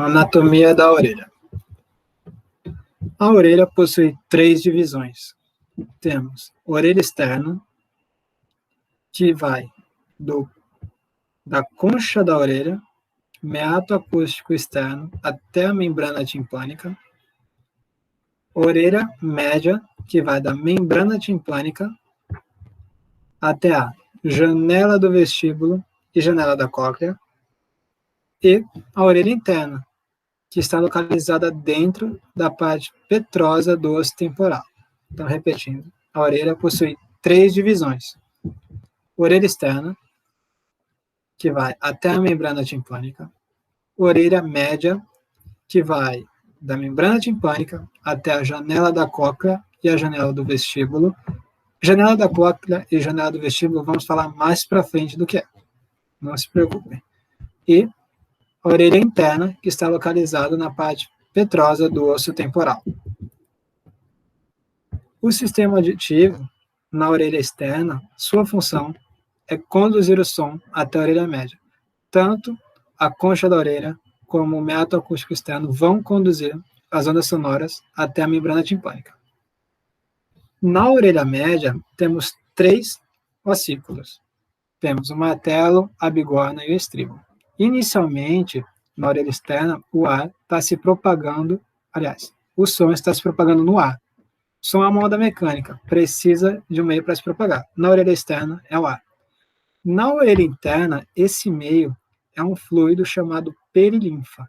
Anatomia da orelha. A orelha possui 3 divisões. Temos orelha externa, que vai da concha da orelha, meato acústico externo, até a membrana timpânica. Orelha média, que vai da membrana timpânica até a janela do vestíbulo e janela da cóclea. E a orelha interna, que está localizada dentro da parte petrosa do osso temporal. Então, repetindo, a orelha possui 3 divisões. Orelha externa, que vai até a membrana timpânica. Orelha média, que vai da membrana timpânica até a janela da cóclea e a janela do vestíbulo. Janela da cóclea e janela do vestíbulo vamos falar mais para frente do que é. Não se preocupem. E a orelha interna, que está localizada na parte petrosa do osso temporal. O sistema auditivo, na orelha externa, sua função é conduzir o som até a orelha média. Tanto a concha da orelha como o meato acústico externo vão conduzir as ondas sonoras até a membrana timpânica. Na orelha média, temos 3 ossículos. Temos o martelo, a bigorna e o estribo. Inicialmente, na orelha externa, o ar está se propagando, o som está se propagando no ar. O som é uma onda mecânica, precisa de um meio para se propagar. Na orelha externa, é o ar. Na orelha interna, esse meio é um fluido chamado perilinfa.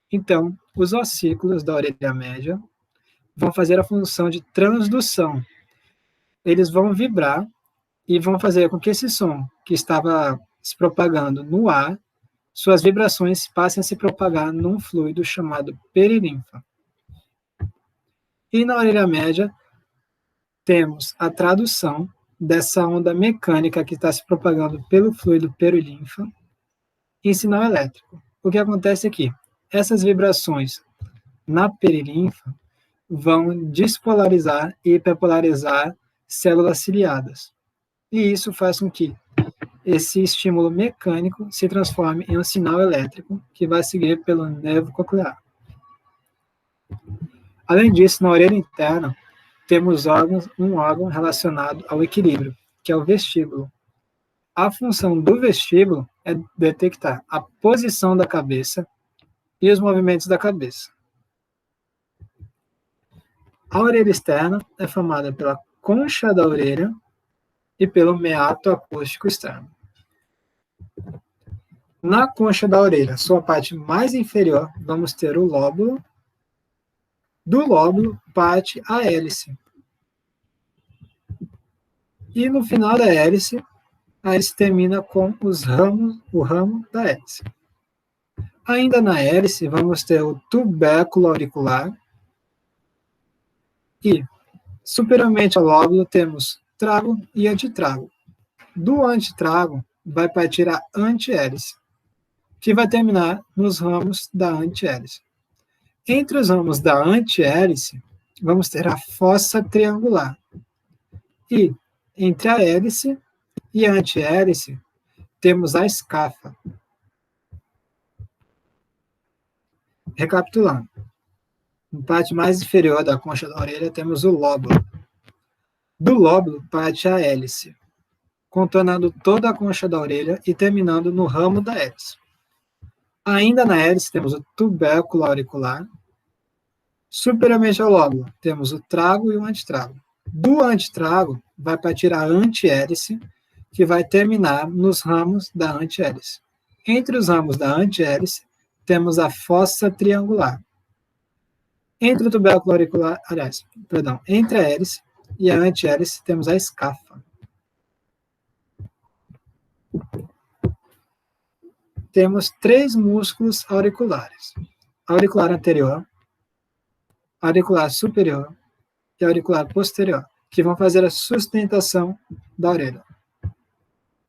Então, os ossículos da orelha média vão fazer a função de transdução. Eles vão vibrar e vão fazer com que esse som que estava se propagando no ar, suas vibrações passem a se propagar num fluido chamado perilinfa. E na orelha média, temos a tradução dessa onda mecânica que está se propagando pelo fluido perilinfa em sinal elétrico. O que acontece aqui? Essas vibrações na perilinfa vão despolarizar e hiperpolarizar células ciliadas. E isso faz com que esse estímulo mecânico se transforme em um sinal elétrico que vai seguir pelo nervo coclear. Além disso, na orelha interna, temos um órgão relacionado ao equilíbrio, que é o vestíbulo. A função do vestíbulo é detectar a posição da cabeça e os movimentos da cabeça. A orelha externa é formada pela concha da orelha e pelo meato acústico externo. Na concha da orelha, sua parte mais inferior, vamos ter o lóbulo. Do lóbulo parte a hélice. E no final da hélice, a hélice termina com o ramo da hélice. Ainda na hélice, vamos ter o tubérculo auricular. E, superiormente ao lóbulo, temos trago e antitrago. Do antitrago, vai partir a antihélice, que vai terminar nos ramos da antihélice. Entre os ramos da antihélice, vamos ter a fossa triangular. E, entre a hélice e a antihélice, temos a escafa. Recapitulando. Na parte mais inferior da concha da orelha, temos o lóbulo. Do lóbulo parte a hélice, contornando toda a concha da orelha e terminando no ramo da hélice. Ainda na hélice, temos o tubérculo auricular. Superiormente ao lóbulo, temos o trago e o antitrago. Do antitrago, vai partir a antihélice, que vai terminar nos ramos da antihélice. Entre os ramos da antihélice, temos a fossa triangular. Entre o tubérculo auricular, entre a hélice e a antihélice, temos a escafa. Temos 3 músculos auriculares: auricular anterior, auricular superior e auricular posterior, que vão fazer a sustentação da orelha,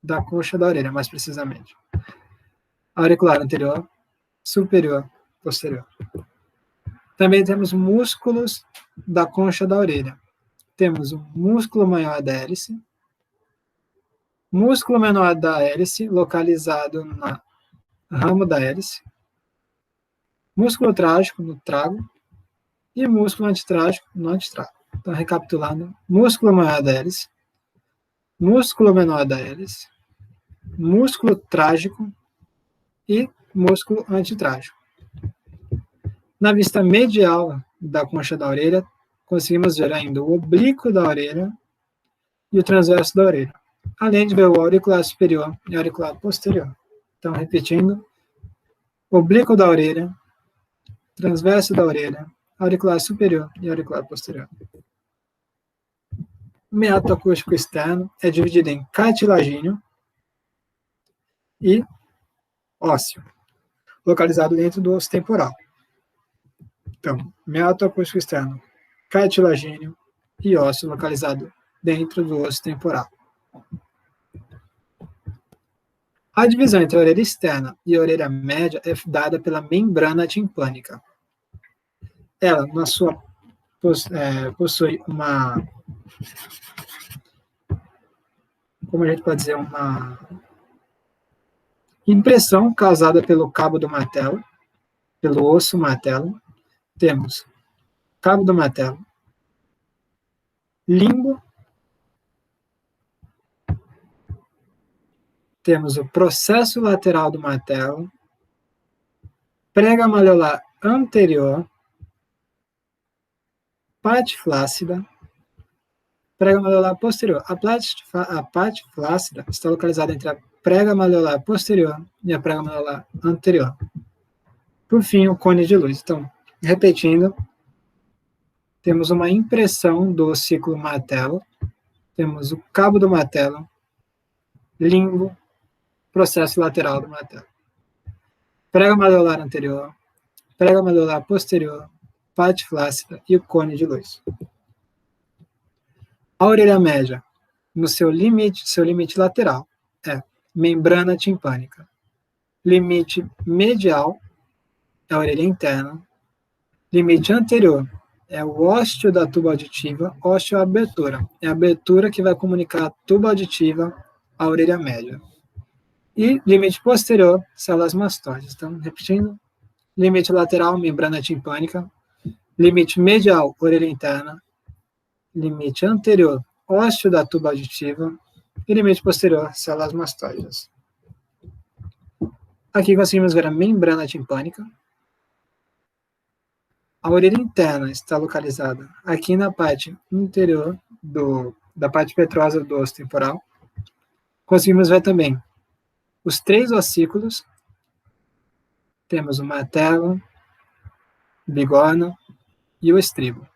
da concha da orelha, mais precisamente. Auricular anterior, superior, posterior. Também temos músculos da concha da orelha. Temos o músculo maior da hélice, músculo menor da hélice, localizado no ramo da hélice, músculo trágico no trago e músculo antitrágico no antitrago. Então, recapitulando, músculo maior da hélice, músculo menor da hélice, músculo trágico e músculo antitrágico. Na vista medial da concha da orelha, conseguimos ver ainda o oblíquo da orelha e o transverso da orelha, além de ver o auricular superior e o auricular posterior. Então, repetindo, oblíquo da orelha, transverso da orelha, auricular superior e auricular posterior. O meato acústico externo é dividido em cartilagíneo e ósseo, localizado dentro do osso temporal. Então, meato acústico externo, cartilagíneo e ósseo, localizado dentro do osso temporal. A divisão entre a orelha externa e a orelha média é dada pela membrana timpânica. Ela, na sua, possui uma, como a gente pode dizer, uma impressão causada pelo cabo do martelo, pelo osso martelo. Temos cabo do martelo, limbo, temos o processo lateral do martelo, prega malleolar anterior, parte flácida, prega malleolar posterior. A parte flácida está localizada entre a prega malleolar posterior e a prega malleolar anterior. Por fim, o cone de luz. Então, repetindo, temos uma impressão do ciclo martelo, temos o cabo do martelo, limbo, processo lateral do martelo. Prega malleolar anterior, prega malleolar posterior, parte flácida e o cone de luz. A orelha média, no seu limite lateral, é membrana timpânica. Limite medial é a orelha interna. Limite anterior é o ósteo da tuba auditiva, ósteo é a abertura. É a abertura que vai comunicar a tuba auditiva à orelha média. E limite posterior, células mastóides. Então, repetindo, limite lateral, membrana timpânica. Limite medial, orelha interna. Limite anterior, ósteo da tuba auditiva. E limite posterior, células mastóides. Aqui conseguimos ver a membrana timpânica. A orelha interna está localizada aqui na parte interior da parte petrosa do osso temporal. Conseguimos ver também os 3 ossículos. Temos o martelo, bigorna e o estribo.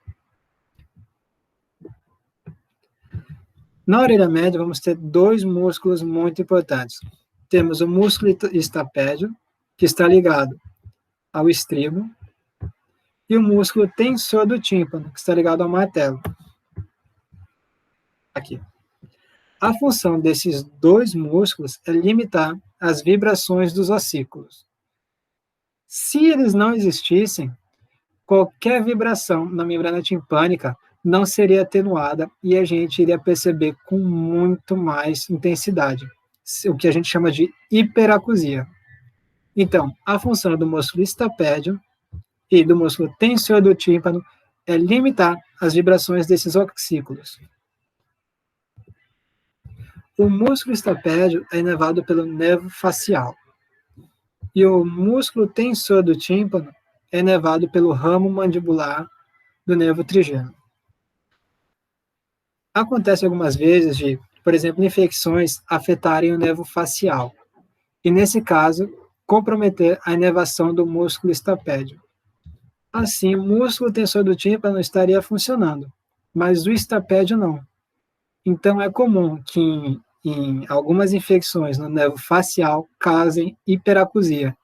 Na orelha média, vamos ter 2 músculos muito importantes. Temos o músculo estapédio, que está ligado ao estribo, e o músculo tensor do tímpano, que está ligado ao martelo. Aqui. A função desses 2 músculos é limitar as vibrações dos ossículos. Se eles não existissem, qualquer vibração na membrana timpânica não seria atenuada e a gente iria perceber com muito mais intensidade, o que a gente chama de hiperacusia. Então, a função do músculo estapédio e do músculo tensor do tímpano é limitar as vibrações desses ossículos. O músculo estapédio é inervado pelo nervo facial e o músculo tensor do tímpano é inervado pelo ramo mandibular do nervo trigêmeo. Acontece algumas vezes de, por exemplo, infecções afetarem o nervo facial e, nesse caso, comprometer a inervação do músculo estapédio. Assim, o músculo tensor do tímpano estaria funcionando, mas o estapédio não. Então, é comum que em algumas infecções no nervo facial causem hiperacusia,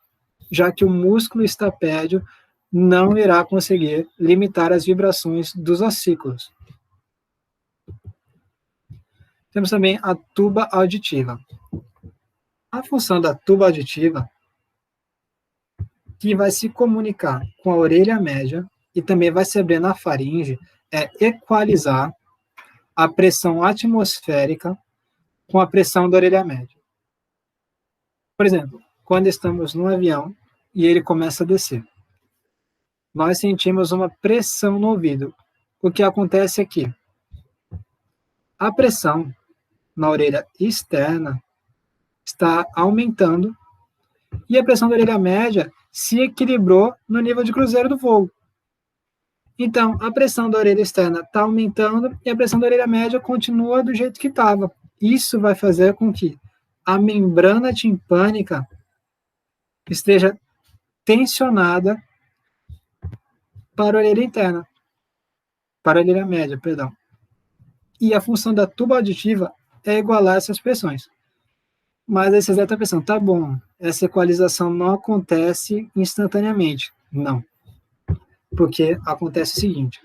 já que o músculo estapédio não irá conseguir limitar as vibrações dos ossículos. Temos também a tuba auditiva. A função da tuba auditiva, que vai se comunicar com a orelha média e também vai se abrir na faringe, é equalizar a pressão atmosférica com a pressão da orelha média. Por exemplo, quando estamos no avião e ele começa a descer. nós sentimos uma pressão no ouvido. O que acontece aqui? A pressão na orelha externa está aumentando e a pressão da orelha média se equilibrou no nível de cruzeiro do voo. Então, a pressão da orelha externa está aumentando e a pressão da orelha média continua do jeito que estava. Isso vai fazer com que a membrana timpânica esteja tensionada para a orelha interna, para a orelha média, perdão. E a função da tuba auditiva é igualar essas pressões. Mas aí você deve estar pensando, tá bom, essa equalização não acontece instantaneamente. Não. Porque acontece o seguinte.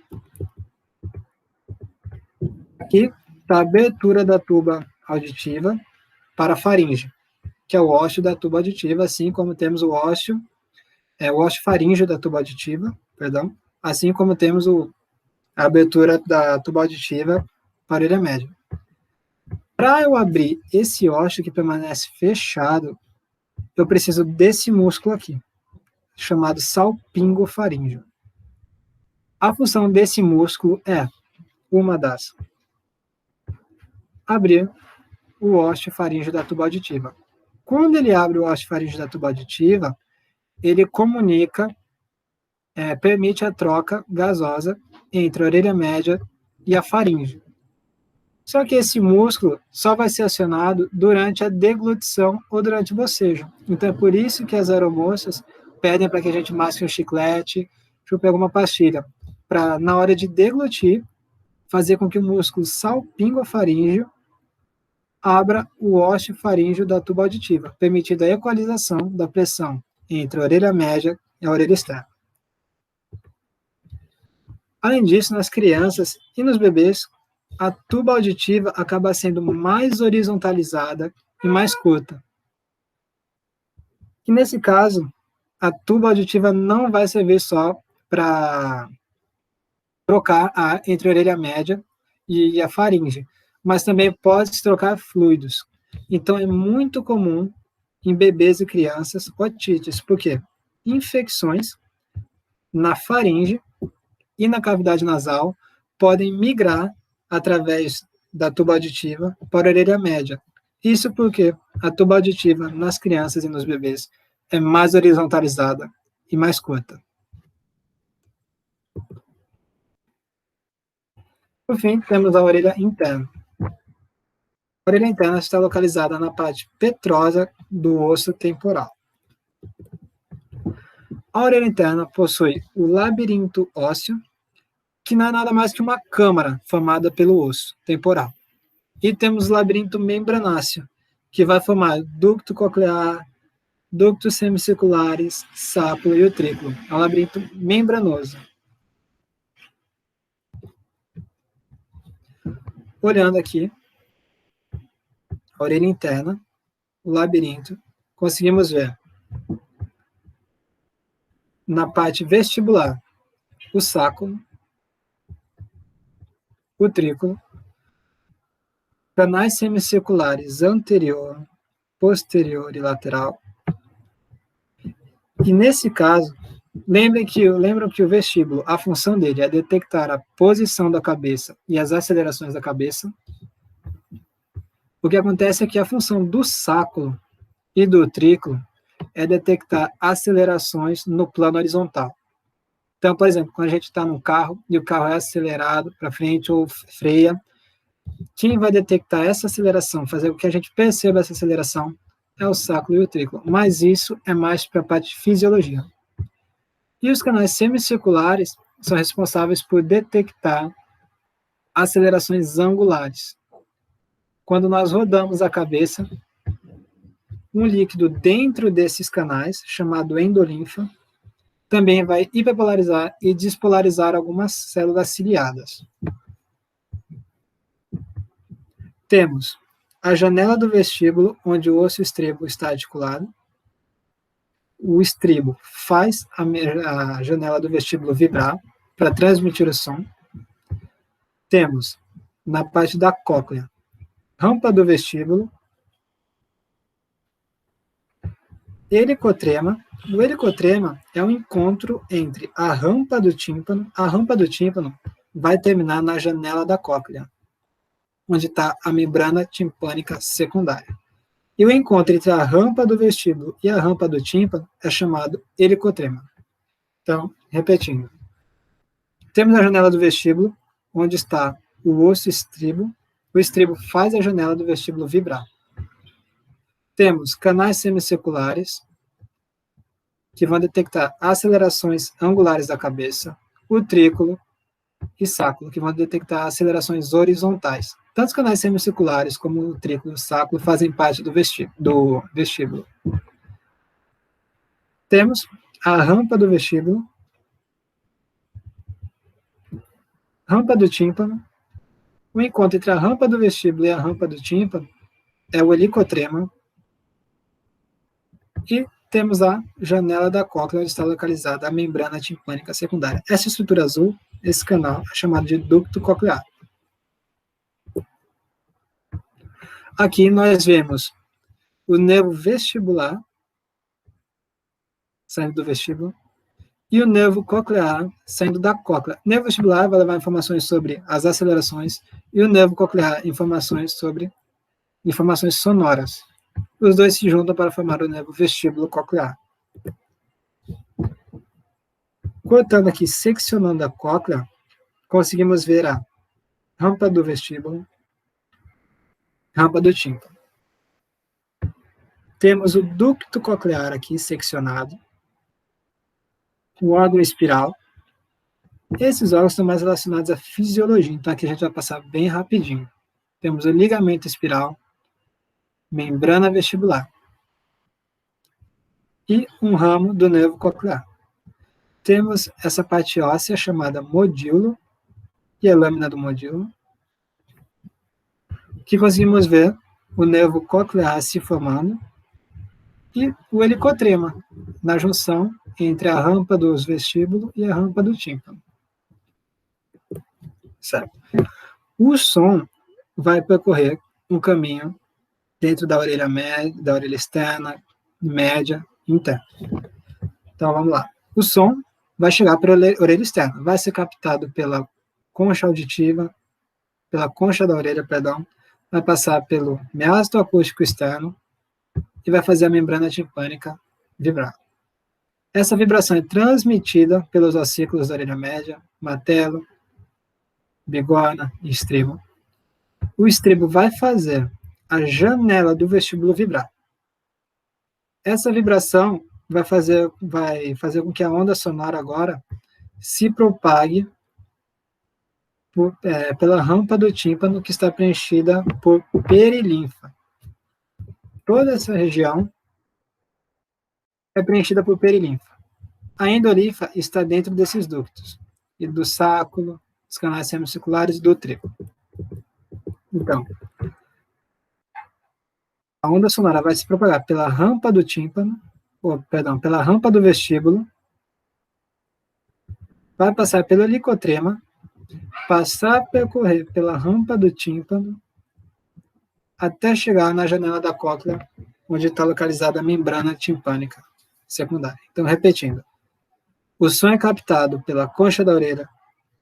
Aqui está a abertura da tuba auditiva para a faringe, que é o ósseo da tuba auditiva, assim como temos o ósseo faríngeo da tuba auditiva, perdão, assim como temos a abertura da tuba auditiva para a orelha média. Para eu abrir esse ósseo que permanece fechado, eu preciso desse músculo aqui, chamado salpingofaríngeo. A função desse músculo é uma das abrir o ósseo faríngeo da tuba auditiva. Quando ele abre o ósseo faríngeo da tuba auditiva, ele comunica, permite a troca gasosa entre a orelha média e a faringe. Só que esse músculo só vai ser acionado durante a deglutição ou durante o bocejo. Então é por isso que as aeromoças pedem para que a gente masque um chiclete, chupe alguma pastilha, para na hora de deglutir, fazer com que o músculo salpingofaríngeo abra o ósseo faríngeo da tuba auditiva, permitindo a equalização da pressão entre a orelha média e a orelha externa. Além disso, nas crianças e nos bebês, a tuba auditiva acaba sendo mais horizontalizada e mais curta. E nesse caso, a tuba auditiva não vai servir só para trocar ar entre a orelha média e a faringe, mas também pode se trocar fluidos. Então, é muito comum em bebês e crianças otites, porque infecções na faringe e na cavidade nasal podem migrar através da tuba auditiva para a orelha média. Isso porque a tuba auditiva nas crianças e nos bebês é mais horizontalizada e mais curta. Por fim, temos a orelha interna. A orelha interna está localizada na parte petrosa do osso temporal. A orelha interna possui o labirinto ósseo, que não é nada mais que uma câmara formada pelo osso temporal. E temos o labirinto membranáceo, que vai formar ducto coclear, ductos semicirculares, sápula e utrículo. É um labirinto membranoso. Olhando aqui, a orelha interna, o labirinto, conseguimos ver na parte vestibular o sáculo, o utrículo, canais semicirculares anterior, posterior e lateral. E nesse caso, lembram que o vestíbulo, a função dele é detectar a posição da cabeça e as acelerações da cabeça. O que acontece é que a função do sáculo e do utrículo é detectar acelerações no plano horizontal. Então, por exemplo, quando a gente está num carro e o carro é acelerado para frente ou freia, quem vai detectar essa aceleração, fazer com que a gente perceba essa aceleração, é o sáculo e o utrículo. Mas isso é mais para a parte de fisiologia. E os canais semicirculares são responsáveis por detectar acelerações angulares. Quando nós rodamos a cabeça, um líquido dentro desses canais, chamado endolinfa, também vai hiperpolarizar e despolarizar algumas células ciliadas. Temos a janela do vestíbulo, onde o osso estribo está articulado. O estribo faz a janela do vestíbulo vibrar para transmitir o som. Temos, na parte da cóclea, rampa do vestíbulo, helicotrema. O helicotrema é um encontro entre a rampa do tímpano. A rampa do tímpano vai terminar na janela da cóclea, onde está a membrana timpânica secundária. E o encontro entre a rampa do vestíbulo e a rampa do tímpano é chamado helicotrema. Então, repetindo. Temos a janela do vestíbulo, onde está o osso estribo. O estribo faz a janela do vestíbulo vibrar. Temos canais semicirculares, que vão detectar acelerações angulares da cabeça, utrículo e sáculo, que vão detectar acelerações horizontais. Tanto os canais semicirculares como o utrículo e o sáculo fazem parte do vestíbulo. Temos a rampa do vestíbulo, rampa do tímpano. O encontro entre a rampa do vestíbulo e a rampa do tímpano é o helicotrema. E temos a janela da cóclea, onde está localizada a membrana timpânica secundária. Essa estrutura azul, esse canal, é chamado de ducto coclear. Aqui nós vemos o nervo vestibular, saindo do vestíbulo, e o nervo coclear, saindo da cóclea. O nervo vestibular vai levar informações sobre as acelerações, e o nervo coclear, informações sonoras. Os dois se juntam para formar o nervo vestíbulo coclear. Cortando aqui, seccionando a cóclea, conseguimos ver a rampa do vestíbulo, rampa do tímpano. Temos o ducto coclear aqui seccionado, o órgão espiral. Esses órgãos são mais relacionados à fisiologia, então aqui a gente vai passar bem rapidinho. Temos o ligamento espiral, membrana vestibular e um ramo do nervo coclear. Temos essa parte óssea chamada modíolo e a lâmina do modíolo, que conseguimos ver o nervo coclear se formando e o helicotrema na junção entre a rampa do vestíbulo e a rampa do tímpano. Certo? O som vai percorrer um caminho dentro da orelha média, da orelha externa, média e interna. Então, vamos lá. O som vai chegar para a orelha externa, vai ser captado pela concha auditiva, pela concha da orelha, perdão, vai passar pelo miasto acústico externo e vai fazer a membrana timpânica vibrar. Essa vibração é transmitida pelos ossículos da orelha média, matelo, bigorna e estribo. O estribo vai fazer a janela do vestíbulo vibrar. Essa vibração vai fazer com que a onda sonora agora se propague pela rampa do tímpano, que está preenchida por perilinfa. Toda essa região é preenchida por perilinfa. A endolinfa está dentro desses ductos, e do sáculo, dos canais semicirculares e do utrículo. Então, a onda sonora vai se propagar pela rampa do tímpano, pela rampa do vestíbulo, vai passar pelo helicotrema, passar a percorrer pela rampa do tímpano, até chegar na janela da cóclea, onde está localizada a membrana timpânica secundária. Então, repetindo. O som é captado pela concha da orelha,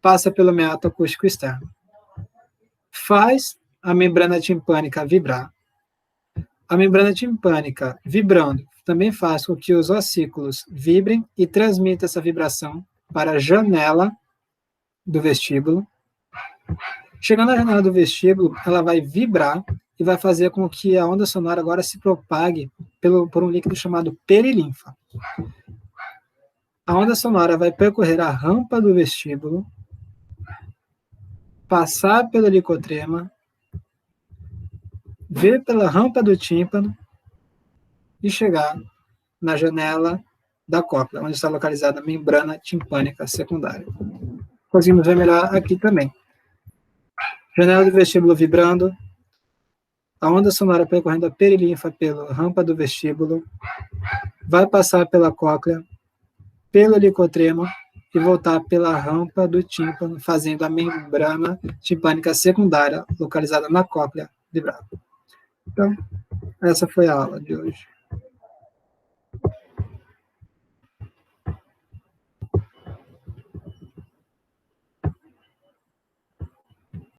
passa pelo meato acústico externo. Faz a membrana timpânica vibrar. A membrana timpânica vibrando também faz com que os ossículos vibrem e transmita essa vibração para a janela do vestíbulo. Chegando na janela do vestíbulo, ela vai vibrar e vai fazer com que a onda sonora agora se propague por um líquido chamado perilinfa. A onda sonora vai percorrer a rampa do vestíbulo, passar pelo helicotrema, vir pela rampa do tímpano e chegar na janela da cóclea, onde está localizada a membrana timpânica secundária. Conseguimos ver melhor aqui também. Janela do vestíbulo vibrando, a onda sonora percorrendo a perilinfa pela rampa do vestíbulo, vai passar pela cóclea, pelo helicotrema e voltar pela rampa do tímpano, fazendo a membrana timpânica secundária, localizada na cóclea, vibrar. Então, essa foi a aula de hoje.